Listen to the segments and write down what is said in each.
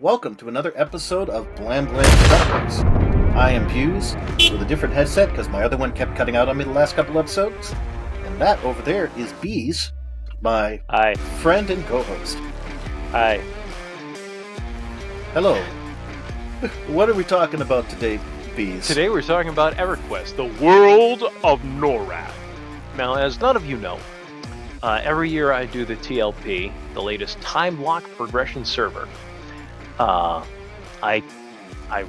Welcome to another episode of Blam Blam Productions. I am Buse with a different headset because my other one kept cutting out on me the last couple episodes. And that over there is Bees, my Hi. friend and co-host. Hi. Hello. What are we talking about today, Bees? Today we're talking about Everquest, the world of NORAD. Now, as none of you know, every year I do the TLP, the latest time-locked progression server. I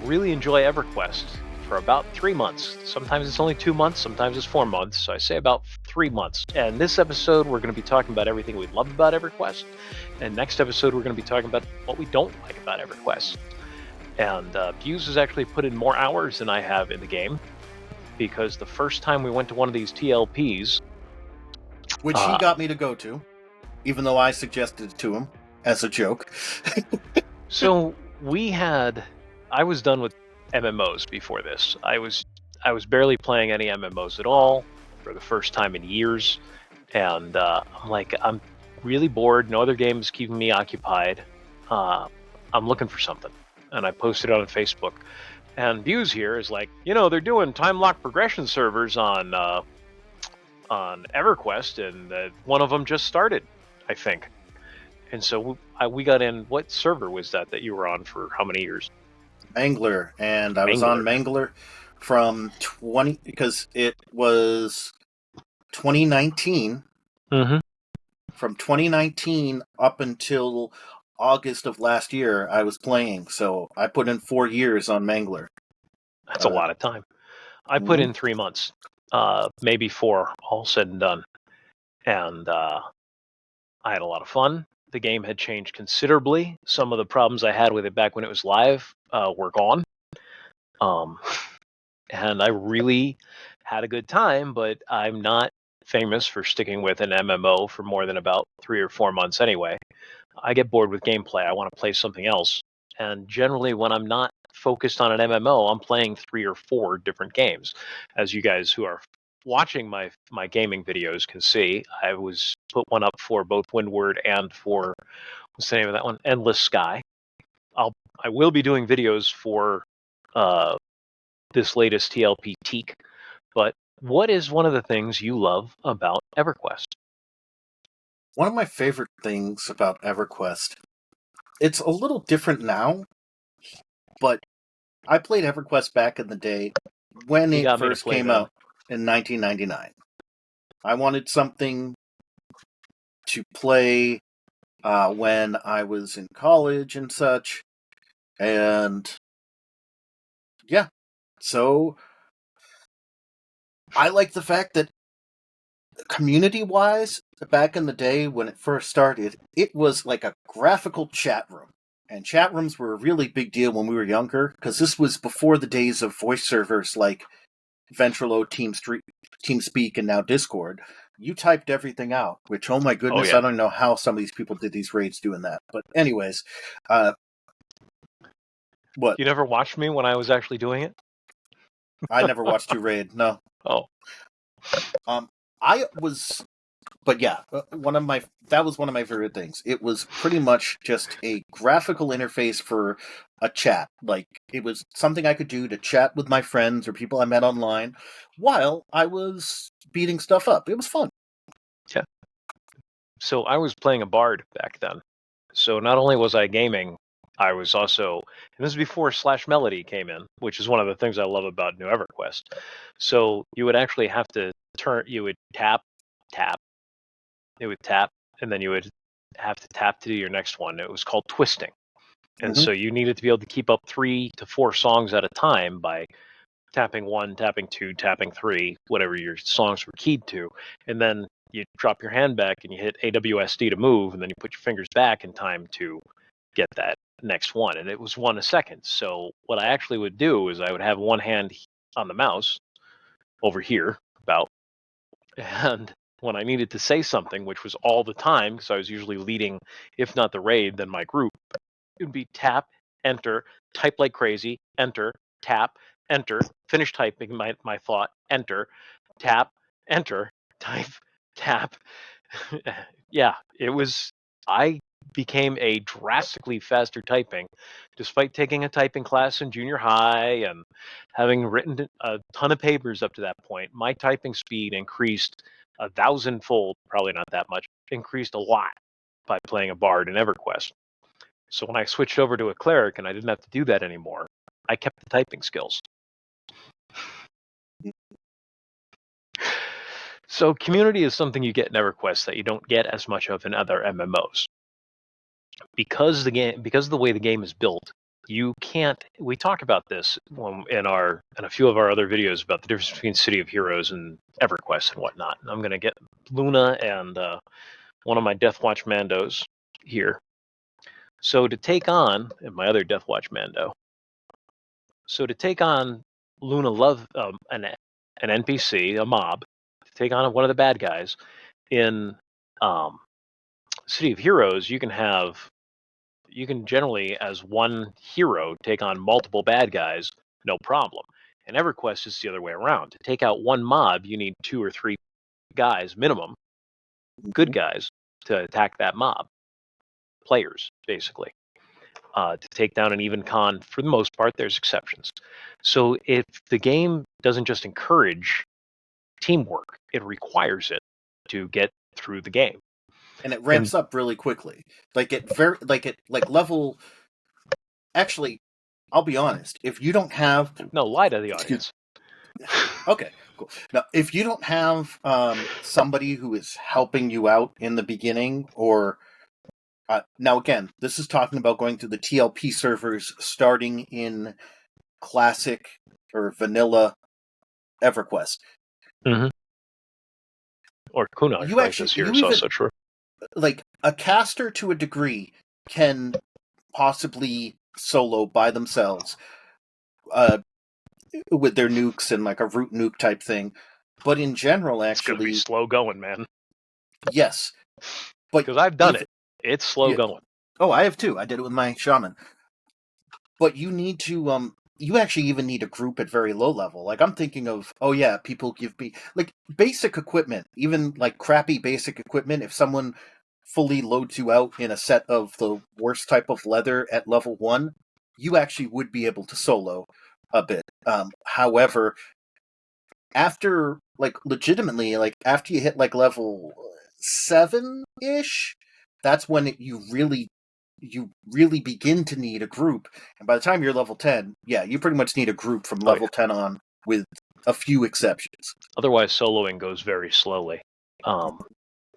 really enjoy Everquest for about 3 months. Sometimes it's only 2 months, sometimes it's 4 months, so I say about 3 months. And this episode, we're going to be talking about everything we love about Everquest. And next episode, we're going to be talking about what we don't like about Everquest. And Buse has actually put in more hours than I have in the game, because the first time we went to one of these TLPs... Which he got me to go to, even though I suggested it to him as a joke. So I was done with MMOs before this. I was barely playing any MMOs at all for the first time in years. And I'm really bored. No other games keeping me occupied. I'm looking for something. And I posted it on Facebook. And Buse here is like, they're doing time-locked progression servers on EverQuest, and one of them just started, I think. And so we got in. What server was that you were on for how many years? Mangler, and I was on Mangler from because it was 2019. Mm-hmm. From 2019 up until August of last year, I was playing. So I put in 4 years on Mangler. That's a lot of time. I put in 3 months, maybe 4, all said and done. And I had a lot of fun. The game had changed considerably. Some of the problems I had with it back when it was live were gone. And I really had a good time, but I'm not famous for sticking with an MMO for more than about 3 or 4 months anyway. I get bored with gameplay. I want to play something else. And generally, when I'm not focused on an MMO, I'm playing 3 or 4 different games. As you guys who are watching my gaming videos can see, I was put one up for both Windward and for, what's the name of that one? Endless Sky. I will be doing videos for this latest TLP Teak. But what is one of the things you love about EverQuest? One of my favorite things about EverQuest, it's a little different now, but I played EverQuest back in the day when it first came out in 1999. I wanted something to play when I was in college and such, and yeah, so I like the fact that community-wise, back in the day when it first started, it was like a graphical chat room. And chat rooms were a really big deal when we were younger, because this was before the days of voice servers like Ventrilo, TeamSpeak, and now Discord. You typed everything out, which, oh my goodness, I don't know how some of these people did these raids doing that. But anyways, what? You never watched me when I was actually doing it? I never watched you raid, no. Oh. But yeah, that was one of my favorite things. It was pretty much just a graphical interface for a chat. Like, it was something I could do to chat with my friends or people I met online while I was beating stuff up. It was fun. Yeah. So I was playing a bard back then. So not only was I gaming, I was also, and this is before Slash Melody came in, which is one of the things I love about New EverQuest. So you would actually have to you would tap, it would tap, and then you would have to tap to do your next one. It was called twisting. And so you needed to be able to keep up 3 to 4 songs at a time by tapping 1, tapping 2, tapping 3, whatever your songs were keyed to. And then you drop your hand back and you hit AWSD to move, and then you put your fingers back in time to get that next one. And it was 1 a second. So what I actually would do is I would have one hand on the mouse over here, and when I needed to say something, which was all the time, because I was usually leading, if not the raid, then my group, it would be tap, enter, type like crazy, enter, tap, enter, finish typing my thought, enter, tap, enter, type, tap. Yeah, it was, I became a drastically faster typing, despite taking a typing class in junior high and having written a ton of papers up to that point. My typing speed increased 1,000-fold, probably not that much, increased a lot by playing a bard in EverQuest. So when I switched over to a cleric and I didn't have to do that anymore, I kept the typing skills. So community is something you get in EverQuest that you don't get as much of in other MMOs. Because of the way the game is built, you can't. We talk about this in a few of our other videos about the difference between City of Heroes and EverQuest and whatnot. And I'm going to get Luna and one of my Deathwatch Mandos here. So to take on, and my other Deathwatch Mando. So to take on Luna Love, an NPC, a mob, to take on one of the bad guys in City of Heroes, you can generally, as one hero, take on multiple bad guys, no problem. And EverQuest is the other way around. To take out one mob, you need 2 or 3 guys minimum, good guys, to attack that mob. Players, basically. To take down an even con, for the most part, there's exceptions. So if the game doesn't just encourage teamwork, it requires it to get through the game. And it ramps up really quickly. Level. Actually, I'll be honest. If you don't have lie to the audience. Okay, cool. Now, if you don't have somebody who is helping you out in the beginning, or now again, this is talking about going through the TLP servers, starting in classic or vanilla EverQuest. Mm-hmm. Or Kunai, right? This year is also true. Like, a caster to a degree can possibly solo by themselves with their nukes and like a root nuke type thing. But in general, actually... It's going to be slow going, man. Yes. Because I've done it. It's slow going. Oh, I have too. I did it with my shaman. But you need to... you actually even need a group at very low level. Like, I'm thinking of, people give me... Like, basic equipment, even, like, crappy basic equipment, if someone fully loads you out in a set of the worst type of leather at level 1, you actually would be able to solo a bit. However, after, like, legitimately, like, after you hit, like, level 7-ish, that's when you really begin to need a group. And by the time you're level 10, you pretty much need a group from level 10 on, with a few exceptions. Otherwise, soloing goes very slowly.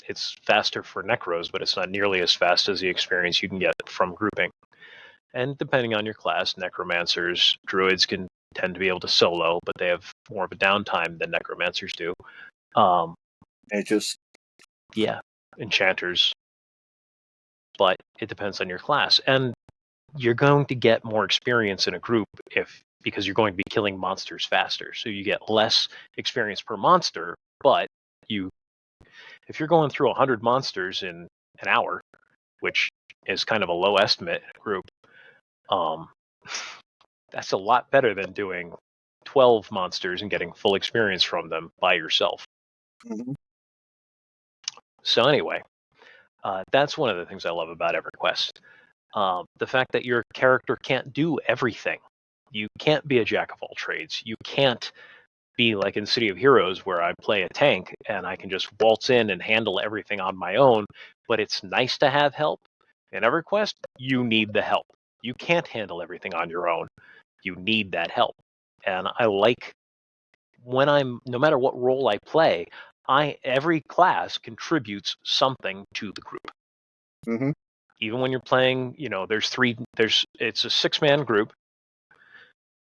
It's faster for necros, but it's not nearly as fast as the experience you can get from grouping. And depending on your class, necromancers, druids can tend to be able to solo, but they have more of a downtime than necromancers do. Enchanters. But it depends on your class. And you're going to get more experience in a group because you're going to be killing monsters faster. So you get less experience per monster, but if you're going through 100 monsters in an hour, which is kind of a low estimate group, that's a lot better than doing 12 monsters and getting full experience from them by yourself. Mm-hmm. So anyway, that's one of the things I love about EverQuest. The fact that your character can't do everything. You can't be a jack of all trades. You can't be like in City of Heroes, where I play a tank and I can just waltz in and handle everything on my own, but it's nice to have help. In EverQuest, you need the help. You can't handle everything on your own. You need that help. And I like no matter what role I play, every class contributes something to the group. Mm-hmm. Even when you're playing, it's a 6-man group.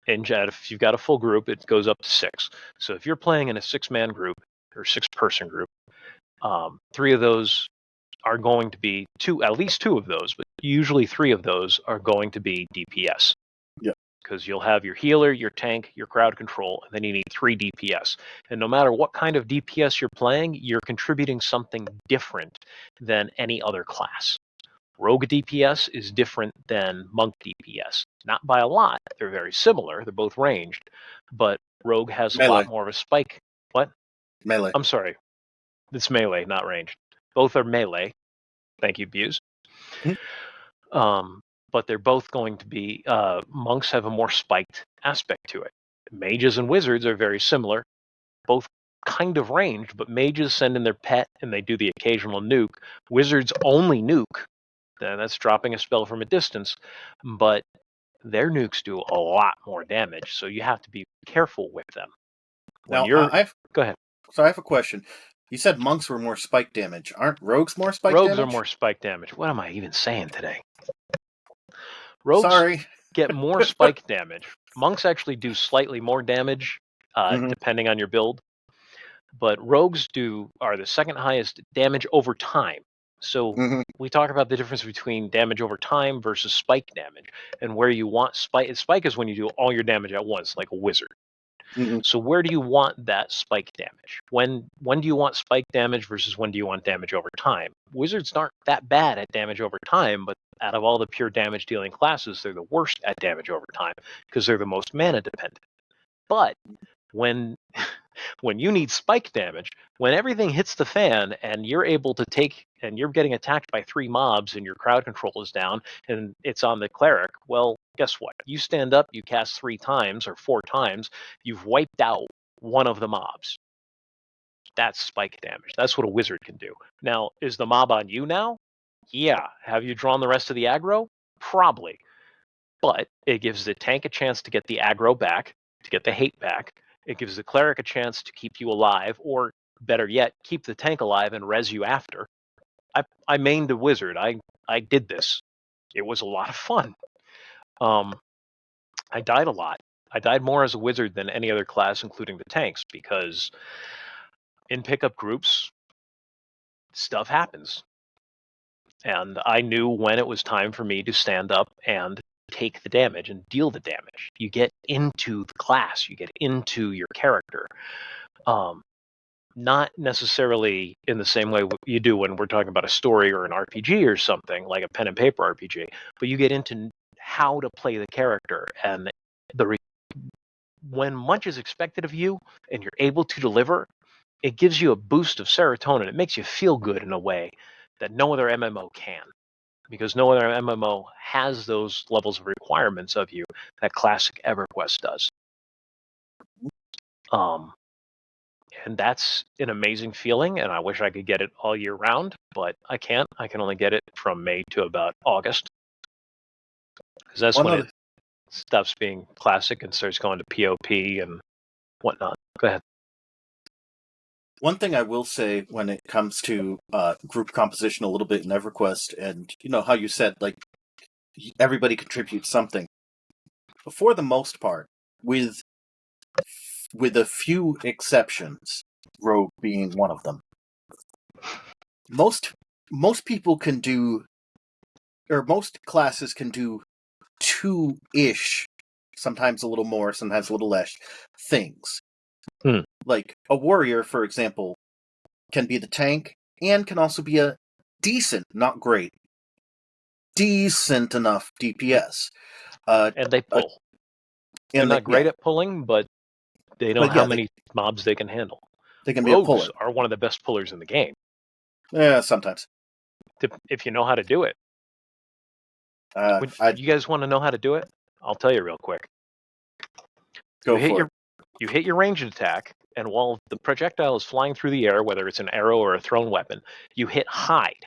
And if you've got a full group, it goes up to 6. So if you're playing in a 6-man group or 6-person group, 3 of those are going to be at least 2 of those, but usually 3 of those are going to be DPS. Yeah. Because you'll have your healer, your tank, your crowd control, and then you need 3 DPS. And no matter what kind of DPS you're playing, you're contributing something different than any other class. Rogue DPS is different than Monk DPS. Not by a lot. They're very similar. They're both ranged. But Rogue has a lot more of a spike. What? Melee. I'm sorry. It's melee, not ranged. Both are melee. Thank you, Buse. But they're both going to be monks have a more spiked aspect to it. Mages and wizards are very similar, both kind of ranged, but mages send in their pet and they do the occasional nuke. Wizards only nuke, and that's dropping a spell from a distance, but their nukes do a lot more damage, so you have to be careful with them. Now, Go ahead. So I have a question. You said monks were more spike damage. Aren't rogues more spike Rogues damage? are more spike damage. What am I even saying today? Rogues Sorry. get more spike damage. Monks actually do slightly more damage, depending on your build. But rogues are the second highest damage over time. So we talk about the difference between damage over time versus spike damage, and where you want spike. Spike is when you do all your damage at once, like a wizard. So where do you want that spike damage? When do you want spike damage versus when do you want damage over time? Wizards aren't that bad at damage over time, but out of all the pure damage dealing classes, they're the worst at damage over time because they're the most mana dependent. But when when you need spike damage, when everything hits the fan and you're able to and you're getting attacked by 3 mobs and your crowd control is down and it's on the cleric, well, guess what? You stand up, you cast 3 times or 4 times, you've wiped out one of the mobs. That's spike damage. That's what a wizard can do. Now, is the mob on you now? Yeah. Have you drawn the rest of the aggro? Probably. But it gives the tank a chance to get the aggro back, to get the hate back. It gives the cleric a chance to keep you alive, or better yet, keep the tank alive and res you after. I mained a wizard. I did this. It was a lot of fun. I died a lot. I died more as a wizard than any other class, including the tanks, because in pickup groups, stuff happens. And I knew when it was time for me to stand up and take the damage and deal the damage. You get into the class, you get into your character. Not necessarily in the same way you do when we're talking about a story or an RPG or something like a pen and paper RPG, but you get into how to play the character, and when much is expected of you and you're able to deliver, it gives you a boost of serotonin. It makes you feel good in a way that no other MMO can, because no other MMO has those levels of requirements of you that classic EverQuest does. And that's an amazing feeling, and I wish I could get it all year round, but I can't. I can only get it from May to about August, because that's when it stops being classic and starts going to POP and whatnot. Go ahead. One thing I will say when it comes to group composition a little bit in EverQuest, and you know how you said, like, everybody contributes something. For the most part, with a few exceptions, Rogue being one of them, most people can do, or most classes can do 2-ish, sometimes a little more, sometimes a little less, things. Like, a warrior, for example, can be the tank, and can also be a decent, not great, decent enough DPS. And they pull. They're not great at pulling, but they know how many mobs they can handle. They can Rogues be a puller. Are one of the best pullers in the game. Yeah, sometimes. If you know how to do it. You guys want to know how to do it? I'll tell you real quick. You hit your ranged attack, and while the projectile is flying through the air, whether it's an arrow or a thrown weapon, you hit hide.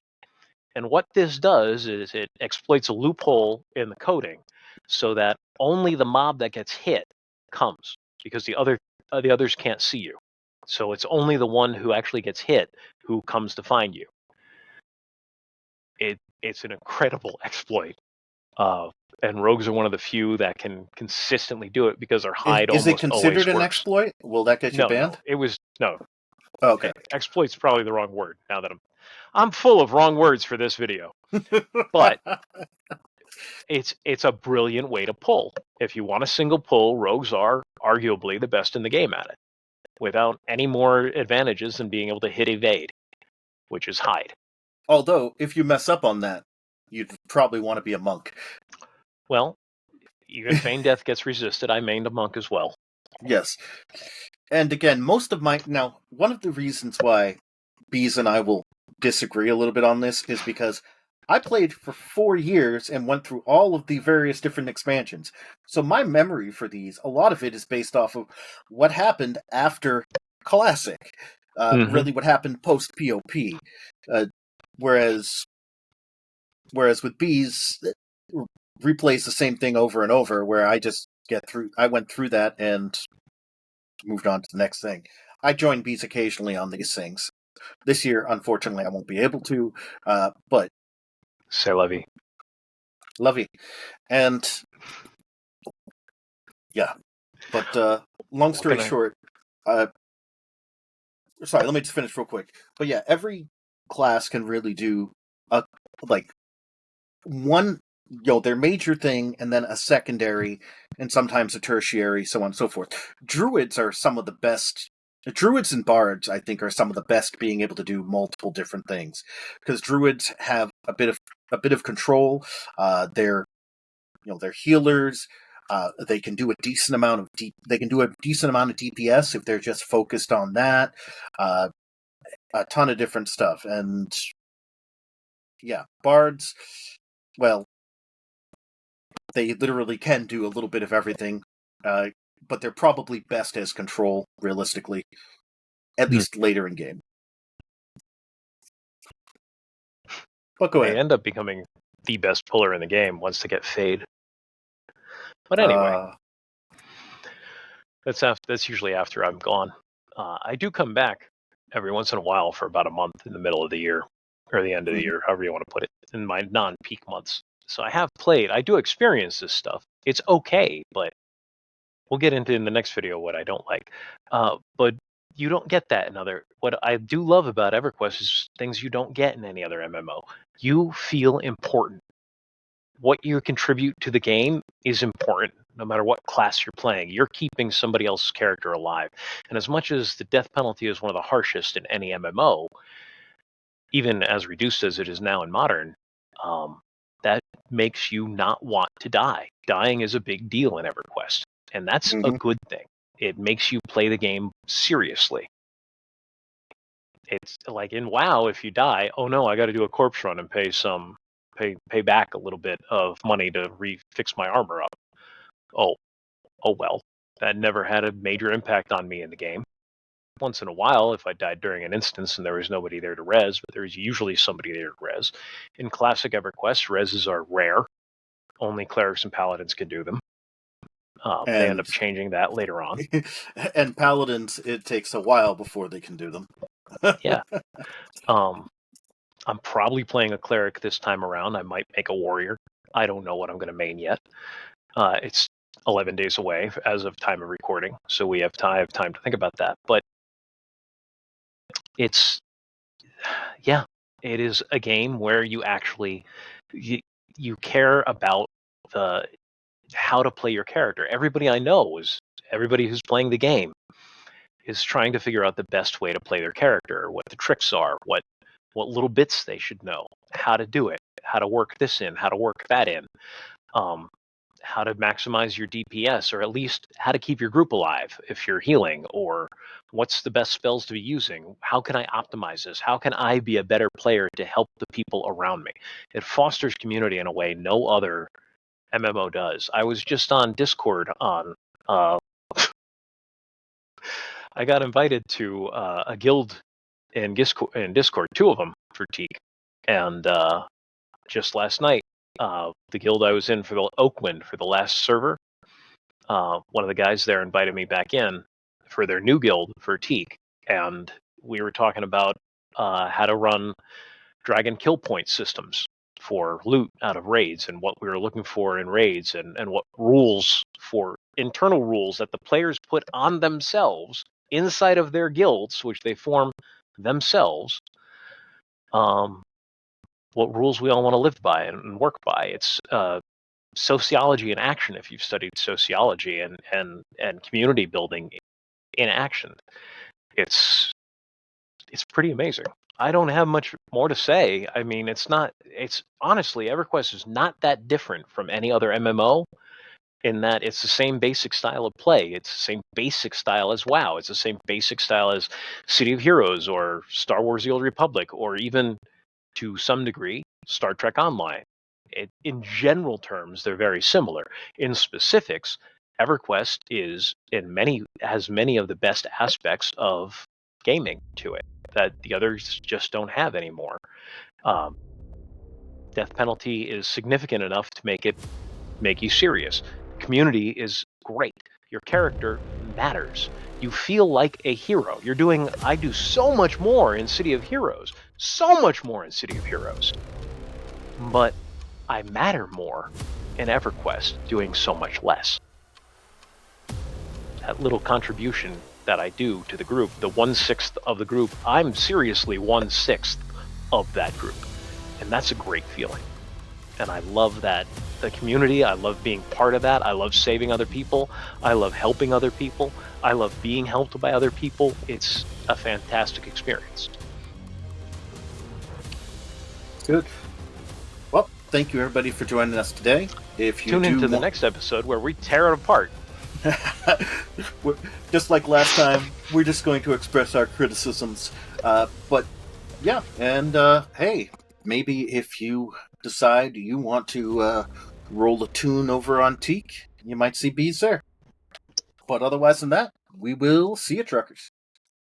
And what this does is it exploits a loophole in the coding so that only the mob that gets hit comes, because the others can't see you. So it's only the one who actually gets hit who comes to find you. It's an incredible exploit. And rogues are one of the few that can consistently do it because their hide almost always works. Is it considered an exploit? Will that get you banned? No, it was no. Oh, okay. Exploit's probably the wrong word. Now that I'm full of wrong words for this video, but it's a brilliant way to pull. If you want a single pull, rogues are arguably the best in the game at it, without any more advantages than being able to hit evade, which is hide. Although, if you mess up on that, you'd probably want to be a monk. Well, even Feign Death gets resisted. I mained a monk as well. Yes. And again, now, one of the reasons why Beas and I will disagree a little bit on this is because I played for 4 years and went through all of the various different expansions. So my memory for these, a lot of it is based off of what happened after Classic. Really what happened post POP. Whereas with Bees, replays the same thing over and over, where I went through that and moved on to the next thing. I join Bees occasionally on these things. This year, unfortunately, I won't be able to, but C'est la vie. Lovey. And yeah, but long story short, sorry, let me just finish real quick. But yeah, every class can really do one, their major thing, and then a secondary, and sometimes a tertiary, so on and so forth. Druids are some of the best. Druids and bards, I think, are some of the best being able to do multiple different things, because druids have a bit of control. They're healers. They can do a decent amount of DPS if they're just focused on that. A ton of different stuff, and yeah, bards. Well, they literally can do a little bit of everything, but they're probably best as control, realistically, at least later in game. But go ahead. They end up becoming the best puller in the game once they get fade. But anyway, that's usually after I'm gone. I do come back every once in a while for about a month in the middle of the year, or the end of the year, however you want to put it, in my non-peak months. So I have played. I do experience this stuff. It's okay, but we'll get into in the next video what I don't like. But you don't get that in other. What I do love about EverQuest is things you don't get in any other MMO. You feel important. What you contribute to the game is important, no matter what class you're playing. You're keeping somebody else's character alive. And as much as the death penalty is one of the harshest in any MMO, even as reduced as it is now in modern, that makes you not want to die. Dying is a big deal in EverQuest, and that's a good thing. It makes you play the game seriously. It's like in WoW, if you die, oh no, I got to do a corpse run and pay back a little bit of money to refix my armor up. Oh well, that never had a major impact on me in the game. Once in a while, if I died during an instance and there was nobody there to res, but there's usually somebody there to res. In classic EverQuest, reses are rare. Only clerics and paladins can do them. They end up changing that later on. And paladins, it takes a while before they can do them. Yeah. I'm probably playing a cleric this time around. I might make a warrior. I don't know what I'm going to main yet. It's 11 days away as of time of recording, so I have time to think about that. But it is a game where you actually you care about how to play your character. Everybody I know everybody who's playing the game is trying to figure out the best way to play their character, what the tricks are, what little bits they should know, how to do it, how to work this in, how to work that in, how to maximize your DPS, or at least how to keep your group alive if you're healing, or what's the best spells to be using? How can I optimize this? How can I be a better player to help the people around me? It fosters community in a way no other MMO does. I was just on Discord on I got invited to a guild in Discord, 2 of them for Teak, and just last night, the guild I was in for the Oakwind for the last server, one of the guys there invited me back in for their new guild for Teak, and we were talking about how to run dragon kill point systems for loot out of raids, and what we were looking for in raids, and what rules for internal rules that the players put on themselves inside of their guilds, which they form themselves, what rules we all want to live by and work by. It's sociology in action, if you've studied sociology and community building in action. It's pretty amazing. I don't have much more to say. I mean, it's honestly, EverQuest is not that different from any other MMO in that it's the same basic style of play. It's the same basic style as WoW. It's the same basic style as City of Heroes or Star Wars: The Old Republic, or even to some degree Star Trek Online. In general terms, they're very similar. In specifics, EverQuest has many of the best aspects of gaming to it that the others just don't have anymore. Death penalty is significant enough to make you serious. Community is great. Your character matters. You feel like a hero. I do so much more in City of Heroes. So much more in City of Heroes. But I matter more in EverQuest doing so much less. That little contribution that I do to the group, the 1/6 of the group, I'm seriously 1/6 of that group. And that's a great feeling. And I love that. The community, I love being part of that. I love saving other people. I love helping other people. I love being helped by other people. It's a fantastic experience. Good. Well, thank you everybody for joining us today. If you tune into the next episode where we tear it apart. Just like last time, we're just going to express our criticisms. But yeah, and hey, maybe if you decide you want to roll a tune over on Teak, you might see Bees there. But otherwise than that, we will see you, truckers.